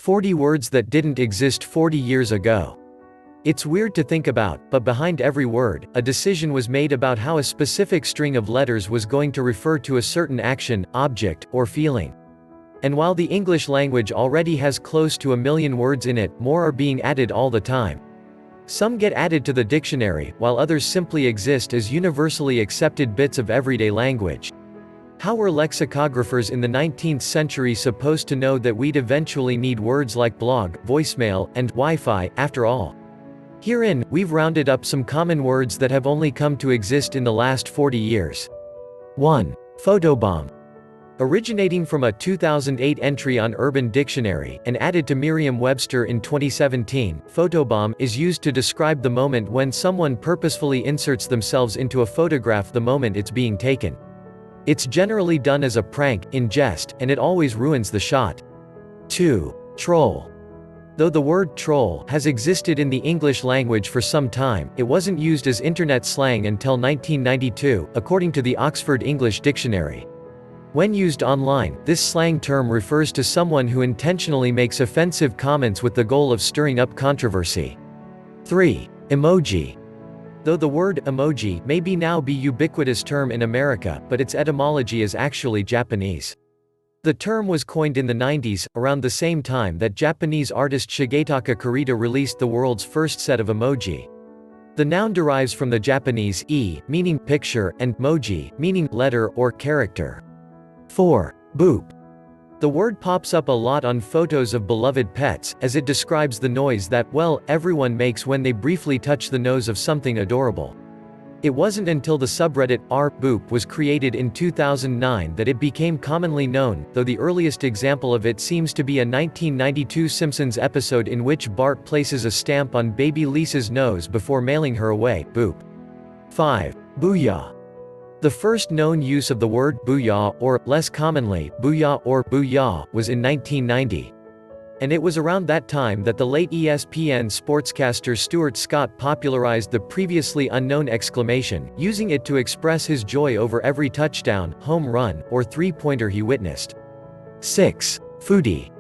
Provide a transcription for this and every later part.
40 words that didn't exist 40 years ago. It's weird to think about, but behind every word, a decision was made about how a specific string of letters was going to refer to a certain action, object, or feeling. And while the English language already has close to 1 million words in it, more are being added all the time. Some get added to the dictionary, while others simply exist as universally accepted bits of everyday language. How were lexicographers in the 19th century supposed to know that we'd eventually need words like blog, voicemail, and Wi-Fi, after all? Herein, we've rounded up some common words that have only come to exist in the last 40 years. 1. Photobomb. Originating from a 2008 entry on Urban Dictionary, and added to Merriam-Webster in 2017, photobomb is used to describe the moment when someone purposefully inserts themselves into a photograph the moment it's being taken. It's generally done as a prank, in jest, and it always ruins the shot. 2. Troll. Though the word troll has existed in the English language for some time, it wasn't used as internet slang until 1992, according to the Oxford English Dictionary. When used online, this slang term refers to someone who intentionally makes offensive comments with the goal of stirring up controversy. 3. Emoji. Though the word emoji may now be ubiquitous term in America, but its etymology is actually Japanese. The term was coined in the 90s, around the same time that Japanese artist Shigetaka Kurita released the world's first set of emoji. The noun derives from the Japanese e, meaning picture, and moji, meaning letter or character. 4. Boop. The word pops up a lot on photos of beloved pets, as it describes the noise that, well, everyone makes when they briefly touch the nose of something adorable. It wasn't until the subreddit r/boop was created in 2009 that it became commonly known, though the earliest example of it seems to be a 1992 Simpsons episode in which Bart places a stamp on baby Lisa's nose before mailing her away. Boop. 5. Booyah. The first known use of the word booyah, or, less commonly, booyah or booyah, was in 1990. And it was around that time that the late ESPN sportscaster Stuart Scott popularized the previously unknown exclamation, using it to express his joy over every touchdown, home run, or three-pointer he witnessed. 6. Foodie.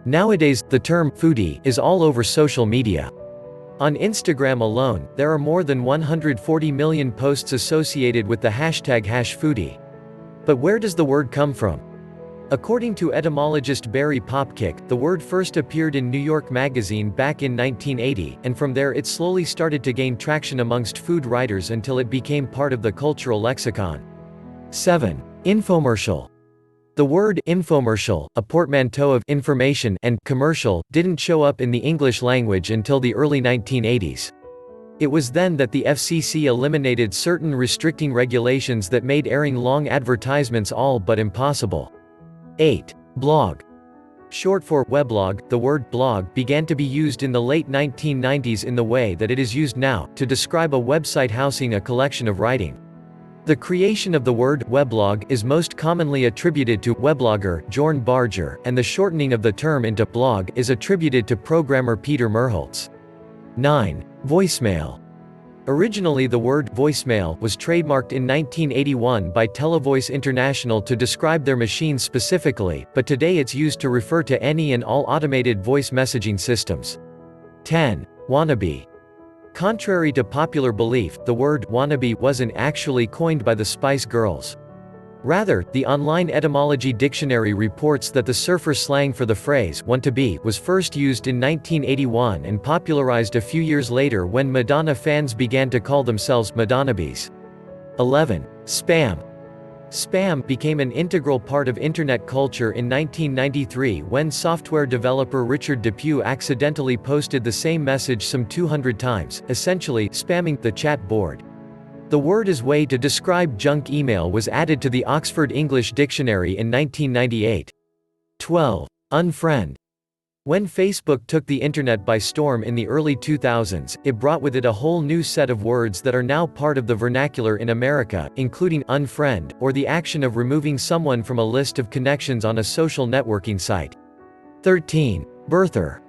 Nowadays, the term foodie is all over social media. On Instagram alone, there are more than 140 million posts associated with the hashtag #foodie. But where does the word come from? According to etymologist Barry Popkick, the word first appeared in New York Magazine back in 1980, and from there it slowly started to gain traction amongst food writers until it became part of the cultural lexicon. 7. Infomercial. The word infomercial, a portmanteau of information and commercial, didn't show up in the English language until the early 1980s. It was then that the FCC eliminated certain restricting regulations that made airing long advertisements all but impossible. 8. Blog. Short for weblog, the word blog began to be used in the late 1990s in the way that it is used now, to describe a website housing a collection of writing. The creation of the word weblog is most commonly attributed to weblogger Jorn Barger, and the shortening of the term into blog is attributed to programmer Peter Merholtz. 9. Voicemail. Originally the word voicemail was trademarked in 1981 by Televoice International to describe their machine specifically, but today it's used to refer to any and all automated voice messaging systems. 10. Wannabe. Contrary to popular belief, the word wannabe wasn't actually coined by the Spice Girls. Rather, the online etymology dictionary reports that the surfer slang for the phrase want to be was first used in 1981 and popularized a few years later when Madonna fans began to call themselves Madonnabes. 11. Spam. Spam became an integral part of internet culture in 1993 when software developer Richard Depew accidentally posted the same message some 200 times, essentially spamming the chat board. The word as way to describe junk email was added to the Oxford English Dictionary in 1998. 12. Unfriend. When Facebook took the internet by storm in the early 2000s, it brought with it a whole new set of words that are now part of the vernacular in America, including unfriend, or the action of removing someone from a list of connections on a social networking site. 13. Birther.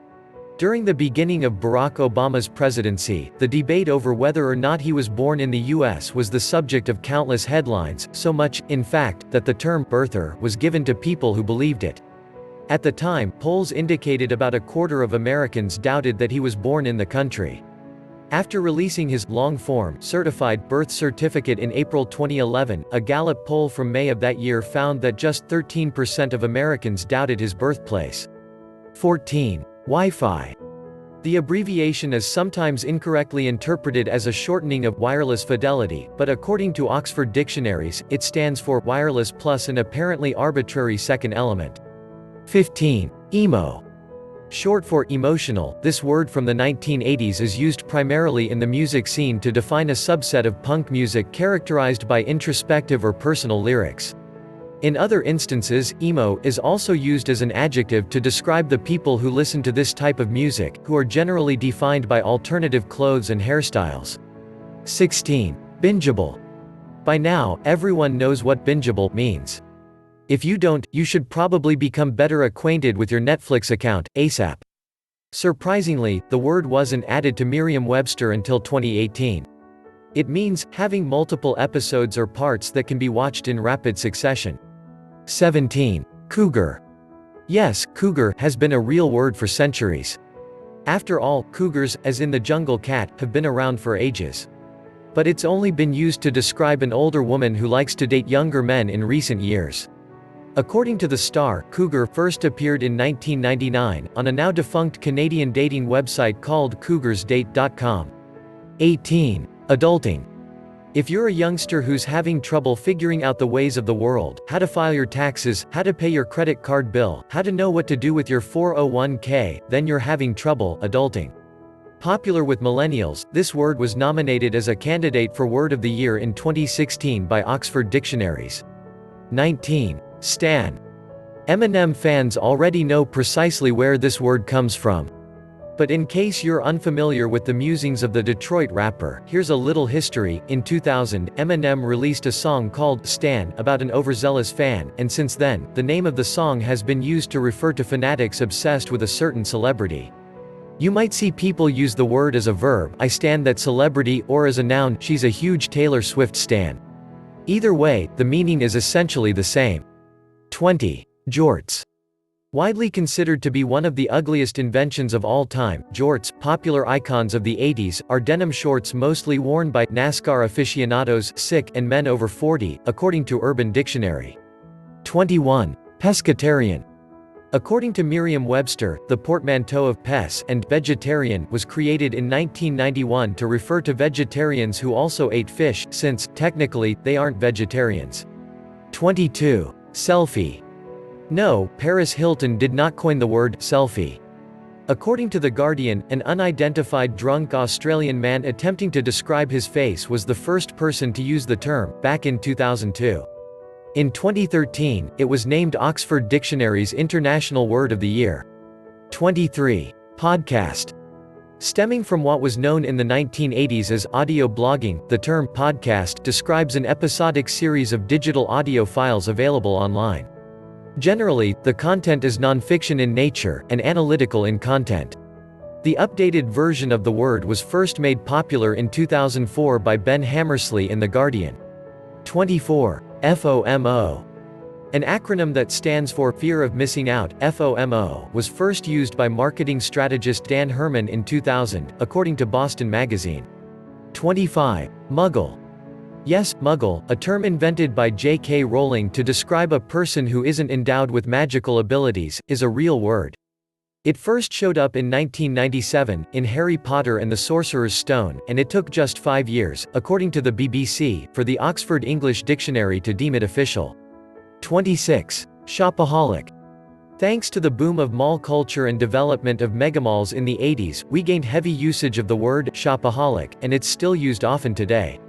During the beginning of Barack Obama's presidency, the debate over whether or not he was born in the U.S. was the subject of countless headlines, so much, in fact, that the term birther was given to people who believed it. At the time, polls indicated about a quarter of Americans doubted that he was born in the country. After releasing his long-form, certified birth certificate in April 2011, a Gallup poll from May of that year found that just 13% of Americans doubted his birthplace. 14. Wi-Fi. The abbreviation is sometimes incorrectly interpreted as a shortening of wireless fidelity, but according to Oxford dictionaries, it stands for wireless plus an apparently arbitrary second element. 15. Emo. Short for emotional, this word from the 1980s is used primarily in the music scene to define a subset of punk music characterized by introspective or personal lyrics. In other instances, emo is also used as an adjective to describe the people who listen to this type of music, who are generally defined by alternative clothes and hairstyles. 16. Bingeable. By now, everyone knows what bingeable means. If you don't, you should probably become better acquainted with your Netflix account, ASAP. Surprisingly, the word wasn't added to Merriam-Webster until 2018. It means, having multiple episodes or parts that can be watched in rapid succession. 17. Cougar. Yes, cougar has been a real word for centuries. After all, cougars, as in the jungle cat, have been around for ages. But it's only been used to describe an older woman who likes to date younger men in recent years. According to The Star, cougar first appeared in 1999, on a now-defunct Canadian dating website called cougarsdate.com. 18. Adulting. If you're a youngster who's having trouble figuring out the ways of the world, how to file your taxes, how to pay your credit card bill, how to know what to do with your 401k, then you're having trouble adulting. Popular with millennials, this word was nominated as a candidate for Word of the Year in 2016 by Oxford Dictionaries. 19. Stan. Eminem fans already know precisely where this word comes from. But in case you're unfamiliar with the musings of the Detroit rapper, here's a little history. In 2000, Eminem released a song called Stan about an overzealous fan, and since then, the name of the song has been used to refer to fanatics obsessed with a certain celebrity. You might see people use the word as a verb, I stan that celebrity, or as a noun, she's a huge Taylor Swift stan. Either way, the meaning is essentially the same. 20. Jorts. Widely considered to be one of the ugliest inventions of all time, jorts, popular icons of the 80s, are denim shorts mostly worn by NASCAR aficionados, sick, and men over 40, according to Urban Dictionary. 21. Pescatarian. According to Merriam-Webster, the portmanteau of pes and vegetarian was created in 1991 to refer to vegetarians who also ate fish, since, technically, they aren't vegetarians. 22. Selfie. No, Paris Hilton did not coin the word selfie. According to The Guardian, an unidentified drunk Australian man attempting to describe his face was the first person to use the term, back in 2002. In 2013, it was named Oxford Dictionary's International Word of the Year. 23. Podcast. Stemming from what was known in the 1980s as audio blogging, the term podcast describes an episodic series of digital audio files available online. Generally, the content is non-fiction in nature, and analytical in content. The updated version of the word was first made popular in 2004 by Ben Hammersley in The Guardian. 24. FOMO. An acronym that stands for Fear of Missing Out, FOMO, was first used by marketing strategist Dan Herman in 2000, according to Boston Magazine. 25. Muggle. Yes, muggle, a term invented by J.K. Rowling to describe a person who isn't endowed with magical abilities, is a real word. It first showed up in 1997, in Harry Potter and the Sorcerer's Stone, and it took just 5 years, according to the BBC, for the Oxford English Dictionary to deem it official. 26. Shopaholic. Thanks to the boom of mall culture and development of megamalls in the 80s, we gained heavy usage of the word shopaholic, and it's still used often today.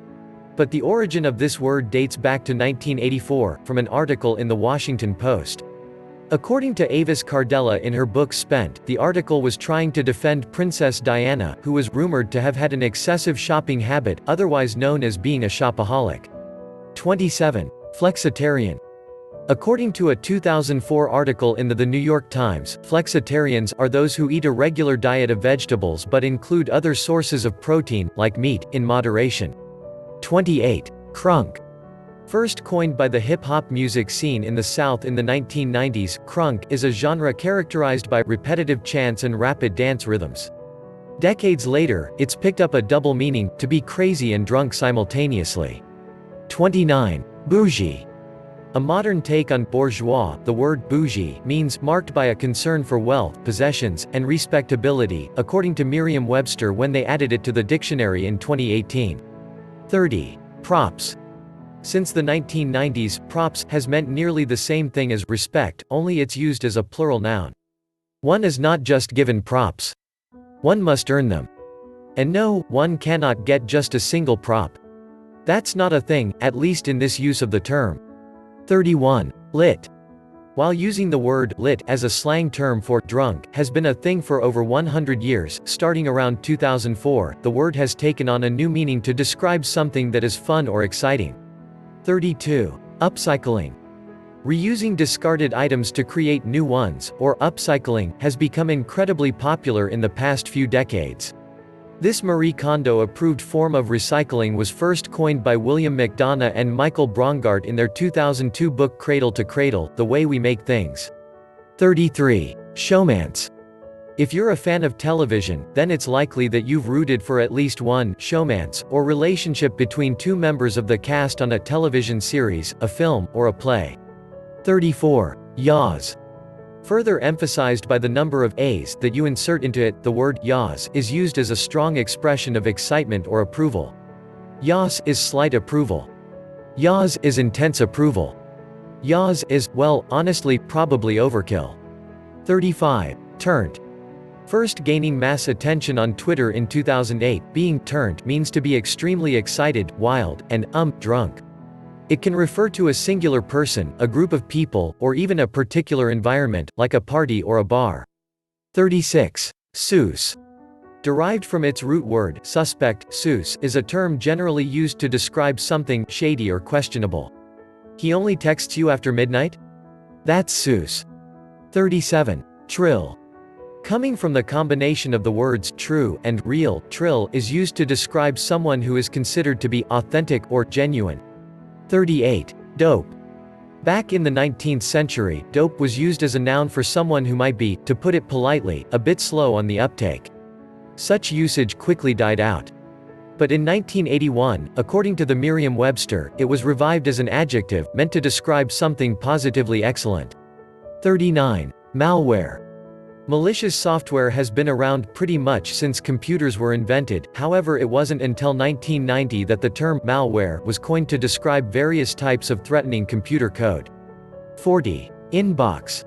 But the origin of this word dates back to 1984, from an article in The Washington Post. According to Avis Cardella in her book Spent, the article was trying to defend Princess Diana, who was rumored to have had an excessive shopping habit, otherwise known as being a shopaholic. 27. Flexitarian. According to a 2004 article in The New York Times, flexitarians are those who eat a regular diet of vegetables but include other sources of protein, like meat, in moderation. 28. Crunk. First coined by the hip-hop music scene in the South in the 1990s, crunk is a genre characterized by repetitive chants and rapid dance rhythms. Decades later, it's picked up a double meaning, to be crazy and drunk simultaneously. 29. Bougie. A modern take on bourgeois, the word bougie means marked by a concern for wealth, possessions, and respectability, according to Merriam-Webster when they added it to the dictionary in 2018. 30. Props. Since the 1990s, props has meant nearly the same thing as respect, only it's used as a plural noun. One is not just given props. One must earn them. And no, one cannot get just a single prop. That's not a thing, at least in this use of the term. 31. Lit. While using the word lit as a slang term for drunk has been a thing for over 100 years, starting around 2004, the word has taken on a new meaning to describe something that is fun or exciting. 32. Upcycling. Reusing discarded items to create new ones, or upcycling, has become incredibly popular in the past few decades. This Marie Kondo-approved form of recycling was first coined by William McDonough and Michael Braungart in their 2002 book Cradle to Cradle: The Way We Make Things. 33. Showmance. If you're a fan of television, then it's likely that you've rooted for at least one showmance, or relationship between two members of the cast on a television series, a film, or a play. 34. Yas. Further emphasized by the number of A's that you insert into it, the word yas is used as a strong expression of excitement or approval. Yas is slight approval. Yas is intense approval. Yas is, well, honestly, probably overkill. 35. Turned. First gaining mass attention on Twitter in 2008, being turned means to be extremely excited, wild, and, drunk. It can refer to a singular person, a group of people, or even a particular environment, like a party or a bar. 36. Soos. Derived from its root word, suspect, soos is a term generally used to describe something shady or questionable. He only texts you after midnight? That's soos. 37. Trill. Coming from the combination of the words true and real, trill is used to describe someone who is considered to be authentic or genuine. 38. Dope. Back in the 19th century, dope was used as a noun for someone who might be, to put it politely, a bit slow on the uptake. Such usage quickly died out. But in 1981, according to the Merriam-Webster, it was revived as an adjective, meant to describe something positively excellent. 39. Malware. Malicious software has been around pretty much since computers were invented, however it wasn't until 1990 that the term malware was coined to describe various types of threatening computer code. 40. Inbox.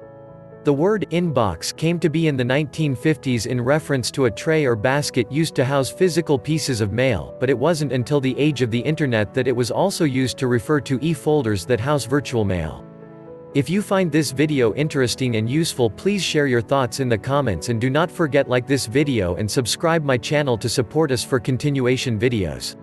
The word inbox came to be in the 1950s in reference to a tray or basket used to house physical pieces of mail, but it wasn't until the age of the Internet that it was also used to refer to e-folders that house virtual mail. If you find this video interesting and useful, please share your thoughts in the comments and do not forget like this video and subscribe my channel to support us for continuation videos.